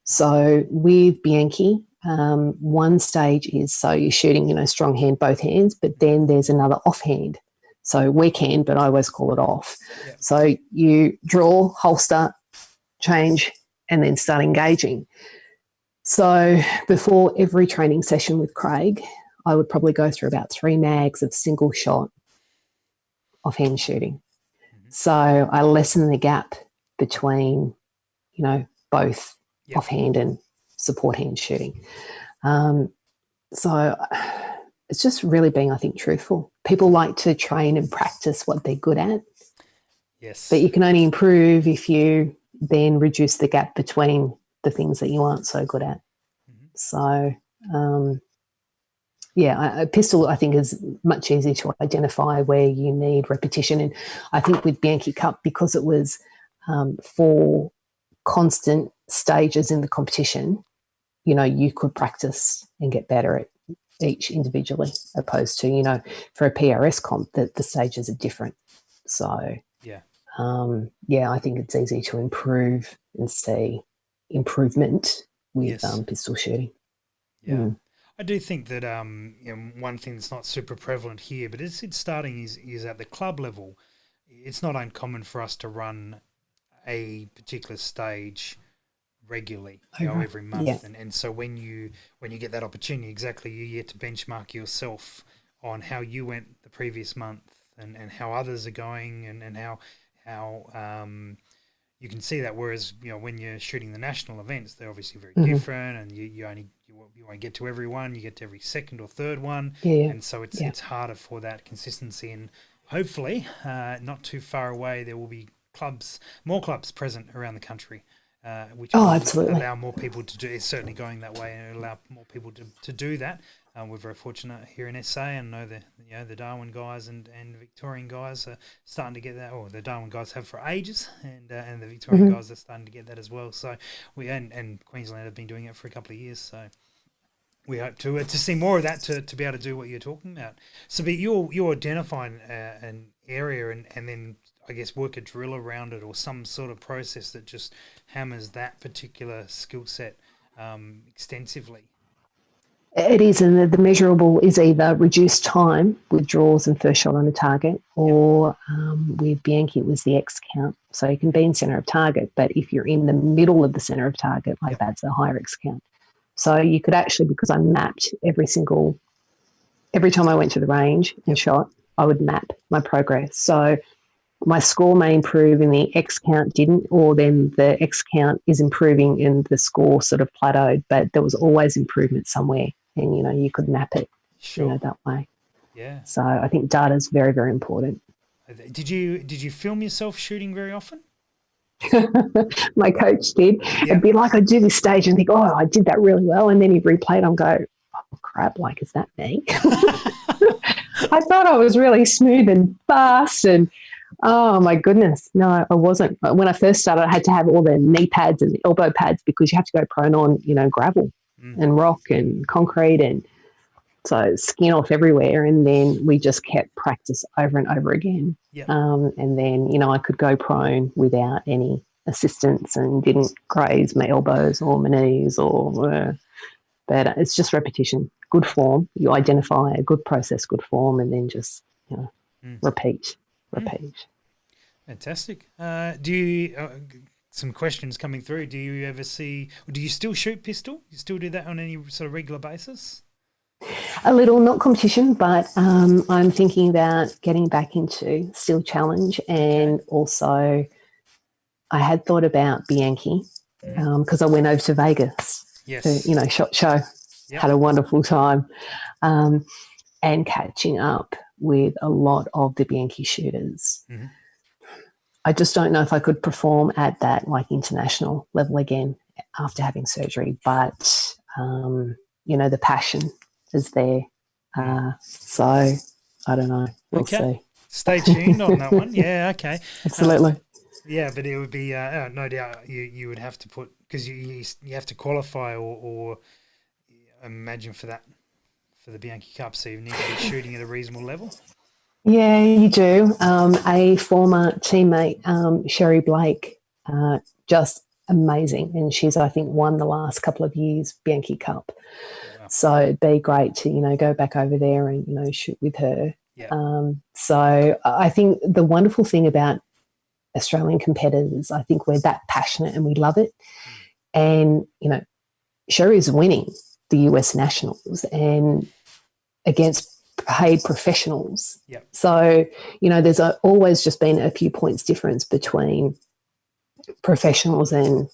B: So with Bianchi, one stage is so you're shooting, strong hand, both hands, but then there's another offhand. So weak hand, but I always call it off.
A: Yep.
B: So you draw, holster, change, and then start engaging. So before every training session with Craig, I would probably go through about 3 mags of single shot offhand shooting. So I lessen the gap between, both offhand and support hand shooting. So it's just really being, I think, truthful. People like to train and practice what they're good at.
A: Yes.
B: But you can only improve if you then reduce the gap between the things that you aren't so good at. So, a pistol, I think, is much easier to identify where you need repetition. And I think with Bianchi Cup, because it was 4 constant stages in the competition, you could practice and get better at each individually, opposed to, for a PRS comp, the stages are different. So, I think it's easy to improve and see improvement with pistol shooting.
A: Yeah. I do think that one thing that's not super prevalent here, but it's starting is at the club level. It's not uncommon for us to run a particular stage regularly, every month, and so when you get that opportunity, exactly, you get to benchmark yourself on how you went the previous month and how others are going, and how you can see that. Whereas when you're shooting the national events, they're obviously very different, and you won't get to everyone. You get to every second or third one, and so it's harder for that consistency. And hopefully, not too far away, there will be more clubs present around the country. Which will allow more people to do. It's certainly going that way, and allow more people to do that. We're very fortunate here in SA, and know the Darwin guys and Victorian guys are starting to get that. Or the Darwin guys have for ages, and the Victorian guys are starting to get that as well. So we and Queensland have been doing it for a couple of years. So we hope to see more of that to be able to do what you're talking about. So, but you're identifying an area and then, I guess, work a drill around it, or some sort of process that just hammers that particular skill set extensively.
B: It is, and the measurable is either reduced time with draws and first shot on a target, or with Bianchi it was the X count. So you can be in centre of target, but if you're in the middle of the centre of target, like that's a higher X count. So you could actually, because I mapped every time I went to the range and shot, I would map my progress. So my score may improve and the X count didn't, or then the X count is improving and the score sort of plateaued, but there was always improvement somewhere, and you could map it that way.
A: Yeah.
B: So I think data is very, very important.
A: Did you film yourself shooting very often?
B: My coach did. It'd be like I'd do this stage and think, oh, I did that really well, and then he'd replay it and go, oh crap, like, is that me? I thought I was really smooth and fast, and oh my goodness, no, I wasn't. When I first started, I had to have all the knee pads and the elbow pads because you have to go prone on, gravel and rock and concrete, and so skin off everywhere. And then we just kept practice over and over again.
A: Yep.
B: And then, I could go prone without any assistance and didn't graze my elbows or my knees but it's just repetition, good form. You identify a good process, good form, and then just, repeat.
A: Fantastic. Do you some questions coming through? Do you still shoot pistol? You still do that on any sort of regular basis?
B: A little, not competition, but I'm thinking about getting back into steel challenge, and also I had thought about Bianchi because I went over to Vegas for SHOT Show. Yep. Had a wonderful time, and catching up with a lot of the Bianchi shooters. Mm-hmm. I just don't know if I could perform at that international level again after having surgery, but the passion is there. So I don't know. We'll see.
A: Stay tuned on that one. Yeah, okay.
B: Absolutely.
A: Yeah, but it would be no doubt you would have to put, because you have to qualify or imagine for the Bianchi Cup, so you need to be shooting at a reasonable level.
B: Yeah, you do. A former teammate, Sherry Blake, just amazing, and she's, I think, won the last couple of years Bianchi Cup. Wow. So it'd be great to go back over there and shoot with her. Yeah. So I think the wonderful thing about Australian competitors, I think we're that passionate and we love it. And Sherry's winning the US Nationals and against paid professionals.
A: Yep.
B: So, there's always just been a few points difference between professionals and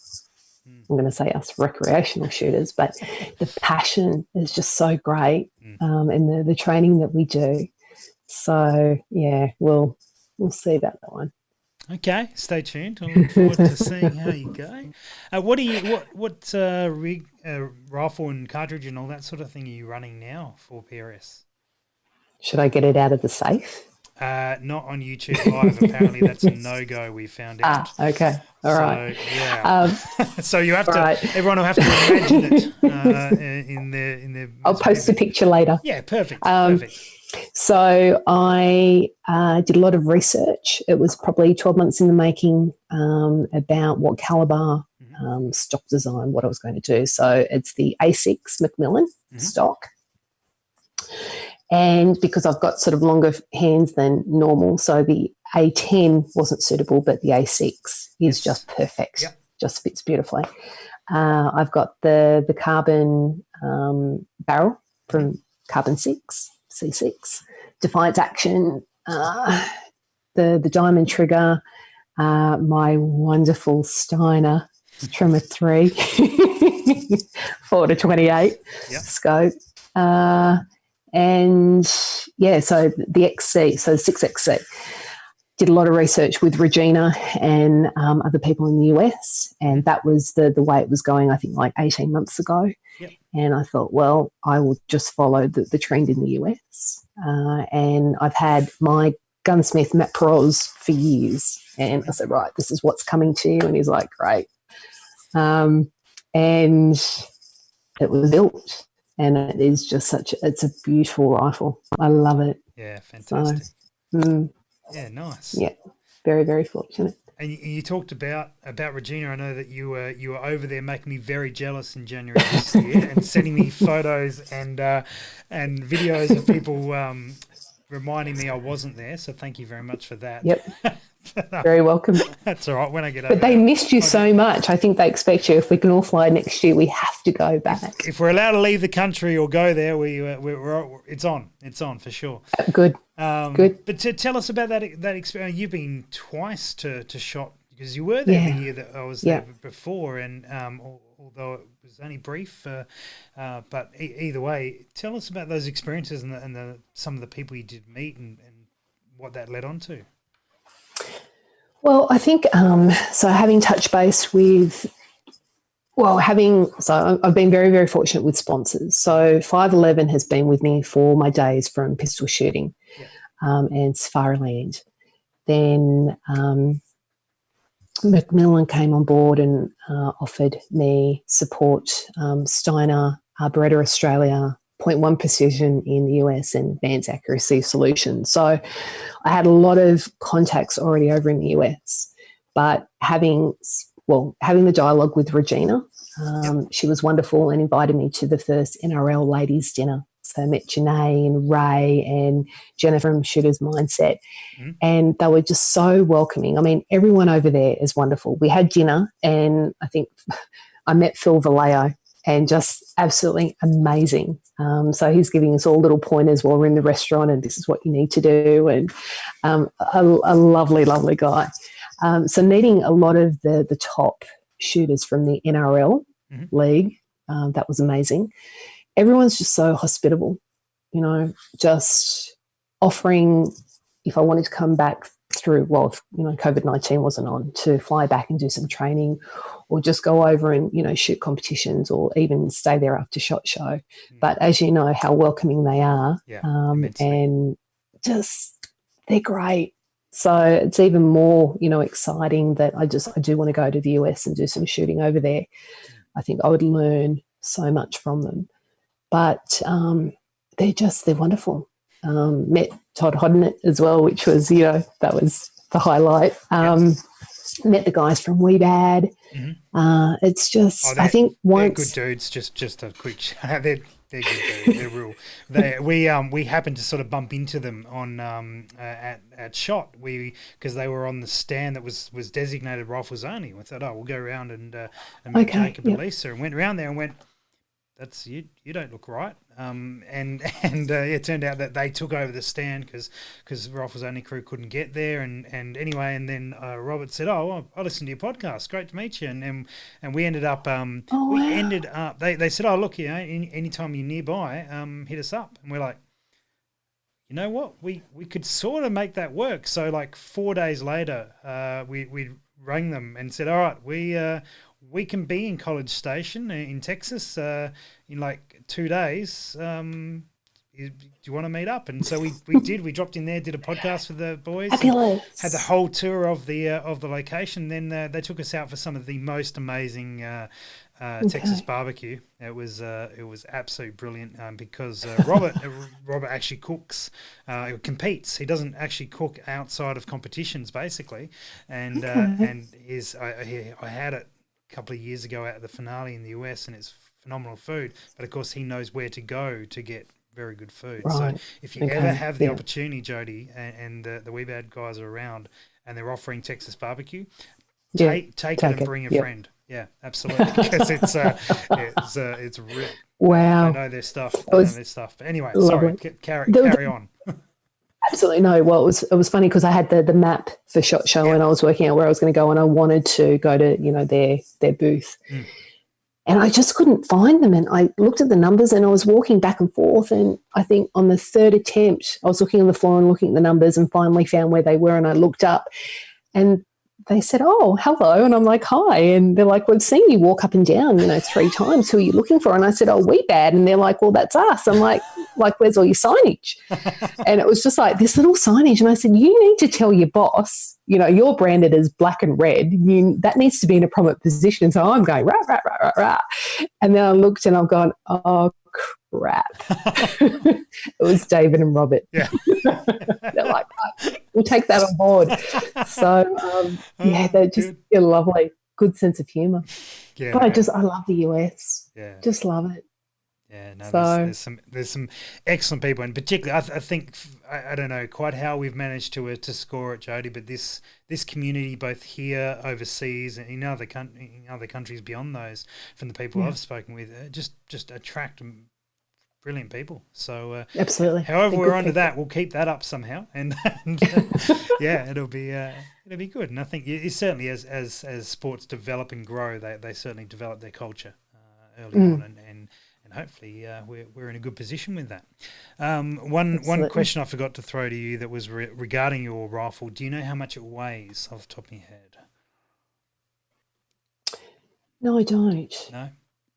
B: I'm going to say us recreational shooters, but the passion is just so great, and the training that we do. So, yeah, we'll see about that one.
A: Okay, stay tuned. I look forward to seeing how you go. What rig, rifle and cartridge and all that sort of thing are you running now for PRS?
B: Should I get it out of the safe?
A: Not on YouTube Live. Apparently, that's a no-go. We found out.
B: Okay. All right.
A: Yeah. So you have to. Right. Everyone will have to imagine it in their.
B: I'll post a picture later.
A: Yeah. Perfect. Perfect.
B: So I did a lot of research. It was probably 12 months in the making about what caliber, stock design, what I was going to do. So it's the A6 Macmillan stock. And because I've got sort of longer hands than normal, so the A10 wasn't suitable, but the A6 is just perfect. Yep. Just fits beautifully. I've got the carbon barrel from Carbon 6, C6, Defiance Action, the diamond trigger, my wonderful Steiner Tremor 3, 4 to 28 scope. And yeah, so the XC, so 6XC, did a lot of research with Regina and other people in the US, and that was the way it was going, I think, like 18 months ago. Yep. And I thought, well, I will just follow the trend in the US. And I've had my gunsmith, Matt Peroz, for years. And I said, right, this is what's coming to you. And he's like, great. And it was built. And it is just it's a beautiful rifle. I love it.
A: Yeah, fantastic.
B: So,
A: yeah, nice.
B: Yeah, very, very fortunate.
A: And you talked about Regina. I know that you were over there making me very jealous in January this year and sending me photos and videos of people reminding me I wasn't there. So thank you very much for that.
B: Yep. Very welcome.
A: That's all right. When I get over
B: But they missed you so much. I think they expect you. If we can all fly next year, we have to go back.
A: If we're allowed to leave the country or go there, it's on. It's on for sure.
B: Good. Good.
A: But tell us about that experience. You've been twice to SHOT because you were there the year that I was there before, and although it was only brief, but either way, tell us about those experiences and some of the people you did meet and what that led on to.
B: Well, I think so. Having touch base with, I've been very, very fortunate with sponsors. So 511 has been with me for my days from pistol shooting and Safariland. Then Macmillan came on board and offered me support. Steiner, Beretta Australia, .1 Precision in the US, and Vance Accuracy Solutions. So I had a lot of contacts already over in the US, but having the dialogue with Regina, she was wonderful and invited me to the first NRL ladies dinner. So I met Janae and Ray and Jennifer from Shooter's Mindset, and they were just so welcoming. I mean, everyone over there is wonderful. We had dinner, and I think I met Phil Vallejo, and just absolutely amazing. So he's giving us all little pointers while we're in the restaurant, and this is what you need to do, and a lovely, lovely guy. So meeting a lot of the top shooters from the NRL league, that was amazing. Everyone's just so hospitable, just offering, if I wanted to come back through, COVID-19 wasn't on, to fly back and do some training or just go over and, shoot competitions or even stay there after SHOT Show. But as you know, how welcoming they are, and just they're great. So it's even more, exciting that I do want to go to the US and do some shooting over there. I think I would learn so much from them. But they're wonderful. Met Todd Hodnett as well, which was, that was the highlight. Met the guys from Weebad. It's just, I think once...
A: They're good dudes, just a quick shout. They're good dudes. They're real. We happened to sort of bump into them on at SHOT because they were on the stand that was designated rifles only. We thought, we'll go around and meet Jacob and Lisa, and went around there and went, that's you don't look right. And it turned out that they took over the stand because Rifles Only crew couldn't get there. And anyway, and then Robert said, I listened to your podcast. Great to meet you. And we ended up, they said, look, anytime you're nearby, hit us up. And we're like, you know what? We could sort of make that work. So like 4 days later, we rang them and said, all right, we can be in College Station in Texas in like 2 days. Do you want to meet up? And so we did. We dropped in there, did a podcast with the boys, had the whole tour of the location. Then they took us out for some of the most amazing Texas barbecue. It was absolutely brilliant because Robert actually cooks, competes. He doesn't actually cook outside of competitions, basically. And I had it couple of years ago at the finale in the US, and it's phenomenal food, but of course he knows where to go to get very good food. Right. So if you ever have the opportunity, Jody, and the Weebad guys are around and they're offering Texas barbecue, take it and bring a friend. Yeah, absolutely, because it's real.
B: Wow,
A: they know their stuff. But anyway, sorry, carry on.
B: Absolutely no. Well, it was funny because I had the map for SHOT Show and I was working out where I was going to go, and I wanted to go to their booth, and I just couldn't find them. And I looked at the numbers and I was walking back and forth, and I think on the third attempt I was looking on the floor and looking at the numbers and finally found where they were. And I looked up, and they said, "Oh, hello," and I'm like, "Hi," and they're like, "We've seen you walk up and down, 3 times. Who are you looking for?" And I said, "Oh, Weebad," and they're like, "Well, that's us." I'm like, "Where's all your signage?" And it was just like this little signage, and I said, "You need to tell your boss, you're branded as black and red. That needs to be in a prominent position." So I'm going rah rah rah rah rah, and then I looked and I'm going, "Oh crap. It was David and Robert.
A: Yeah.
B: They're like, right, we'll take that on board. So, yeah, they're just they're lovely, good sense of humour.
A: Yeah.
B: But I love the US.
A: Yeah.
B: Just love it.
A: Yeah, no,
B: So
A: there's some excellent people, and particularly I think I don't know quite how we've managed to score it, Jody, but this community both here, overseas, and in other countries beyond those, from the people I've spoken with, just attract brilliant people. So
B: absolutely,
A: however we're onto that, we'll keep that up somehow, and yeah, it'll be good. And I think certainly as sports develop and grow, they certainly develop their culture early on, and hopefully we're in a good position with that. One question I forgot to throw to you that was regarding your rifle. Do you know how much it weighs off the top of your head?
B: No, I don't.
A: No?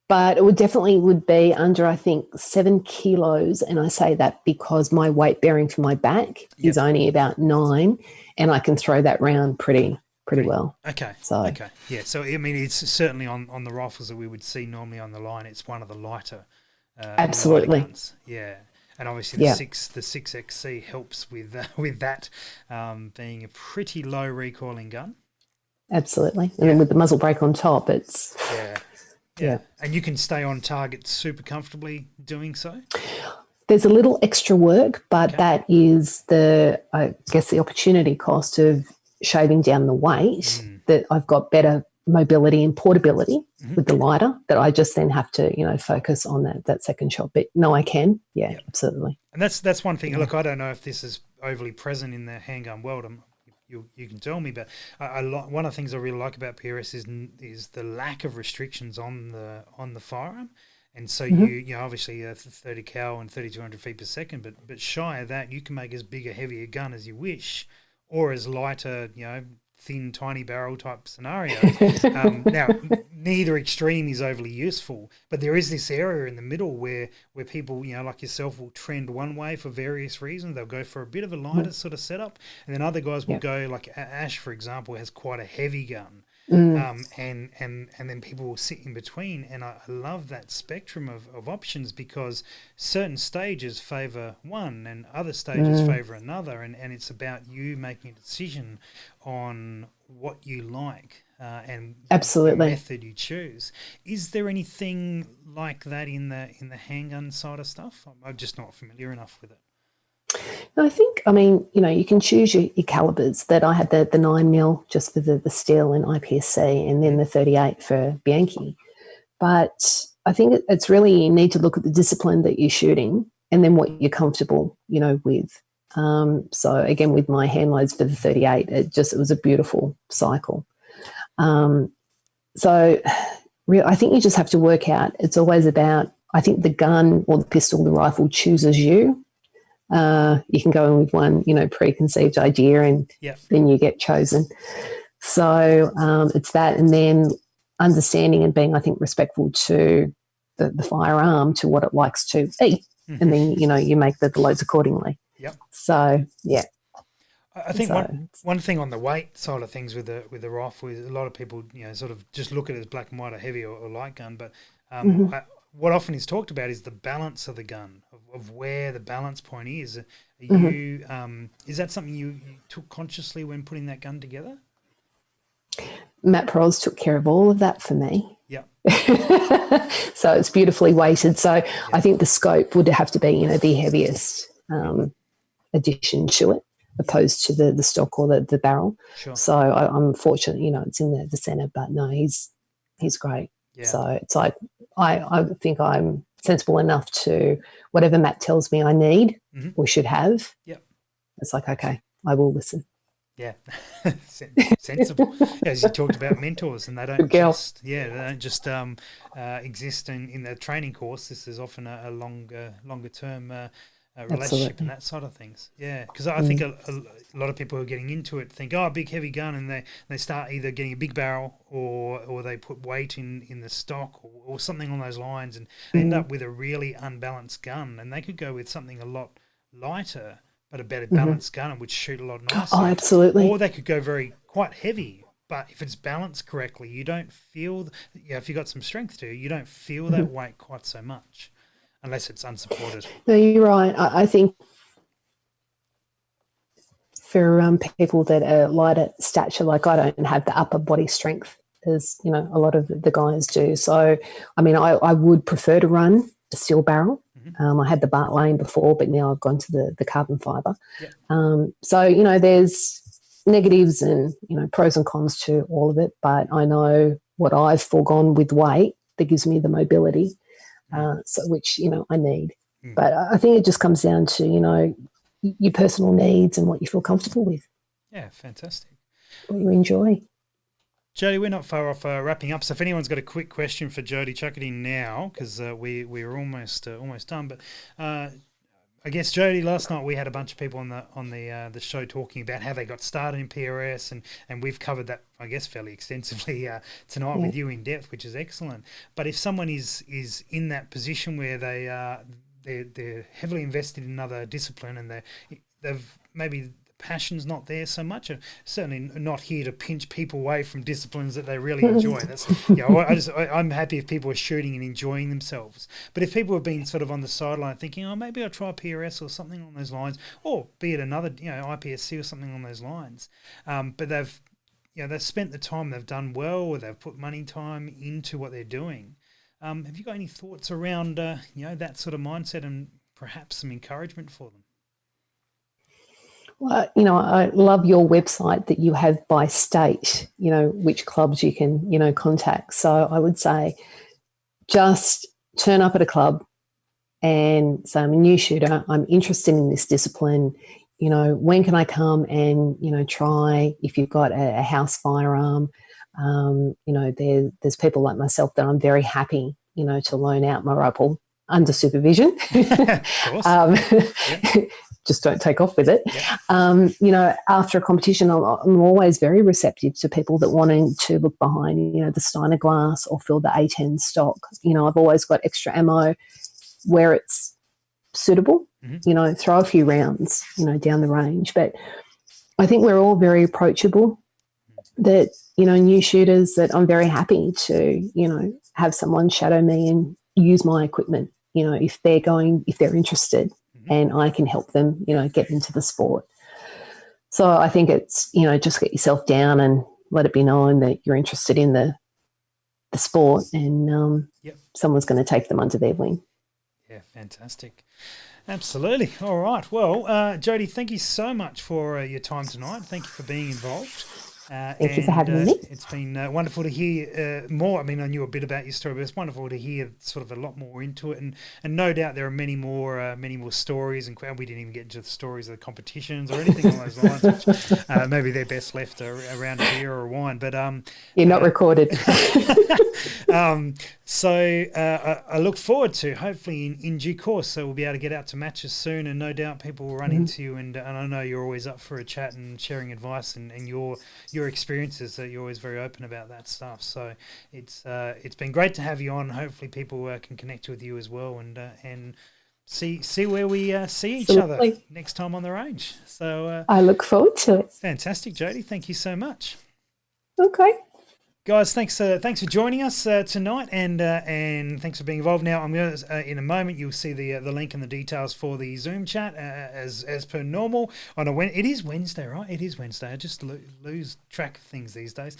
B: But it would be under, I think, 7 kilos. And I say that because my weight bearing for my back is only about 9, and I can throw that round pretty well.
A: Okay.
B: So
A: okay. Yeah. So I mean, it's certainly on the rifles that we would see normally on the line. It's one of the lighter.
B: Absolutely.
A: Lighter guns. Yeah. And obviously the 6XC helps with that being a pretty low recoiling gun.
B: Absolutely. And then with the muzzle brake on top, it's
A: yeah. And you can stay on target super comfortably doing so.
B: There's a little extra work, but that is the opportunity cost of shaving down the weight, that I've got better mobility and portability with the lighter, that I just then have to, focus on that second shot. But no, I can. Yeah, absolutely.
A: And that's one thing. Look, I don't know if this is overly present in the handgun world. You can tell me, but one of the things I really like about PRS is the lack of restrictions on the firearm. And so you obviously 30 cal and 3,200 feet per second, but shy of that, you can make as big a heavier gun as you wish, or as lighter, thin, tiny barrel type scenario. Now, neither extreme is overly useful, but there is this area in the middle where people, like yourself, will trend one way for various reasons. They'll go for a bit of a lighter sort of setup, and then other guys will go, like Ash, for example, has quite a heavy gun. And then people will sit in between, and I love that spectrum of options, because certain stages favour one and other stages favour another, and it's about you making a decision on what you like and
B: absolutely
A: the method you choose. Is there anything like that in the handgun side of stuff? I'm just not familiar enough with it.
B: I think, you can choose your calibers. That I had the 9mm just for the steel and IPSC, and then the 38 for Bianchi. But I think it's really, you need to look at the discipline that you're shooting, and then what you're comfortable, with. So again, with my hand loads for the 38, it was a beautiful cycle. So I think you just have to work out. It's always about, I think the gun or the pistol, the rifle chooses you. You can go in with one, preconceived idea, and then you get chosen. So it's that, and then understanding and being, I think, respectful to the firearm, to what it likes to eat, and then you make the loads accordingly.
A: Yep.
B: So yeah.
A: I think one thing on the weight side of things with the rifle is a lot of people sort of just look at it as black and white, a heavy or light gun, but what often is talked about is the balance of the gun, of where the balance point is. Is that something you took consciously when putting that gun together?
B: Matt Proles took care of all of that for me.
A: Yeah.
B: So it's beautifully weighted. So I think the scope would have to be, the heaviest addition to it, opposed to the stock or the barrel.
A: Sure.
B: So I'm fortunate, it's in the centre, but no, he's great. Yeah. So it's like, I think I'm sensible enough to, whatever Matt tells me I need or should have, it's like, okay, I will listen.
A: Yeah, sensible. As you talked about mentors, and they don't just exist in the training course. This is often a longer term relationship and that side of things. Yeah, because I think a lot of people who are getting into it think, oh, a big heavy gun, and they start either getting a big barrel or they put weight in the stock or something on those lines, and end up with a really unbalanced gun. And they could go with something a lot lighter but a better balanced gun and would shoot a lot nicer.
B: Oh, absolutely.
A: Or they could go quite heavy, but if it's balanced correctly, you don't feel, if you've got some strength to it, you don't feel that weight quite so much. unless it's unsupported.
B: No, you're right. I think for people that are light at stature, like I don't have the upper body strength as, you know, a lot of the guys do. So, I mean, I would prefer to run a steel barrel. I had the Bart Lane before, but now I've gone to the carbon fibre.
A: Yep.
B: So, you know, there's negatives and, you know, pros and cons to all of it, but I know what I've foregone with weight that gives me the mobility, which, you know, I need. But I think it just comes down to, you know, your personal needs and what you feel comfortable with.
A: Yeah, fantastic.
B: What you enjoy.
A: Jody, we're not far off wrapping up. So if anyone's got a quick question for Jody, chuck it in now because we're almost done. But I guess, Jody, last night we had a bunch of people on the show talking about how they got started in PRS, and we've covered that, I guess, fairly extensively tonight with you in depth, which is excellent. But if someone is in that position where they're heavily invested in another discipline and they've maybe the passion's not there so much, and certainly not here to pinch people away from disciplines that they really enjoy. That's, you know, I'm happy if people are shooting and enjoying themselves. But if people have been sort of on the sideline thinking, oh, maybe I'll try PRS or something on those lines, or be it another, you know, IPSC or something on those lines, but they've spent the time, they've done well, or they've put money time into what they're doing. Have you got any thoughts around that sort of mindset and perhaps some encouragement for them?
B: Well, you know, I love your website that you have by state, you know, which clubs you can, you know, contact. So I would say just turn up at a club and say, I'm a new shooter, I'm interested in this discipline, you know, when can I come and, you know, try if you've got a house firearm. You know, there's people like myself that I'm very happy, you know, to loan out my rifle under supervision.
A: Of course.
B: Just don't take off with it.
A: Yeah.
B: You know, after a competition, I'm always very receptive to people that wanting to look behind, you know, the Steiner glass or fill the A10 stock. You know, I've always got extra ammo where it's suitable, you know, throw a few rounds, you know, down the range. But I think we're all very approachable, that, you know, new shooters, that I'm very happy to, you know, have someone shadow me and use my equipment, you know, if they're interested. And I can help them, you know, get into the sport. So I think it's, you know, just get yourself down and let it be known that you're interested in the sport, and someone's going to take them under their wing.
A: Yeah, fantastic. Absolutely. All right. Well, Jody, thank you so much for your time tonight. Thank you for being involved.
B: Thank you for having me.
A: It's been wonderful to hear more. I mean, I knew a bit about your story, but it's wonderful to hear sort of a lot more into it, and no doubt there are many more stories, and we didn't even get into the stories of the competitions or anything along those lines. Which, maybe they're best left around a beer or a wine. But
B: you're not recorded.
A: So I look forward to, hopefully in due course, so we'll be able to get out to matches soon, and no doubt people will run into you, and I know you're always up for a chat and sharing advice and your experiences, that you're always very open about that stuff. So it's been great to have you on. Hopefully people can connect with you as well, and see where we see each other next time on the range. So
B: I look forward to it.
A: Fantastic, Jody. Thank you so much.
B: Okay.
A: Guys, thanks for joining us tonight, and thanks for being involved. Now, I'm going to, in a moment, you'll see the link and the details for the Zoom chat as per normal on it is Wednesday, right? It is Wednesday. I just lose track of things these days.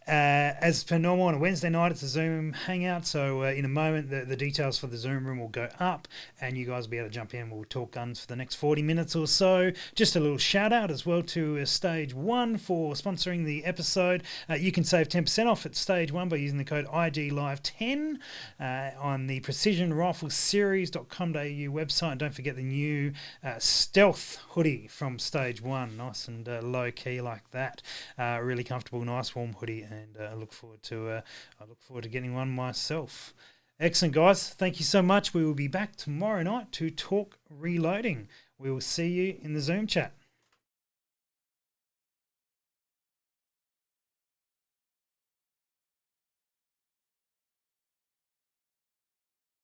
A: As per normal on a Wednesday night, it's a Zoom hangout. So in a moment, the details for the Zoom room will go up, and you guys will be able to jump in. We'll talk guns for the next 40 minutes or so. Just a little shout out as well to Stage 1 for sponsoring the episode. You can save 10% off at Stage 1 by using the code IGLive10 on the precisionrifleseries.com.au website. And don't forget the new Stealth hoodie from Stage 1, nice and low key like that. Really comfortable, nice warm hoodie, and I look forward to getting one myself. Excellent, guys. Thank you so much. We will be back tomorrow night to talk reloading. We will see you in the Zoom chat.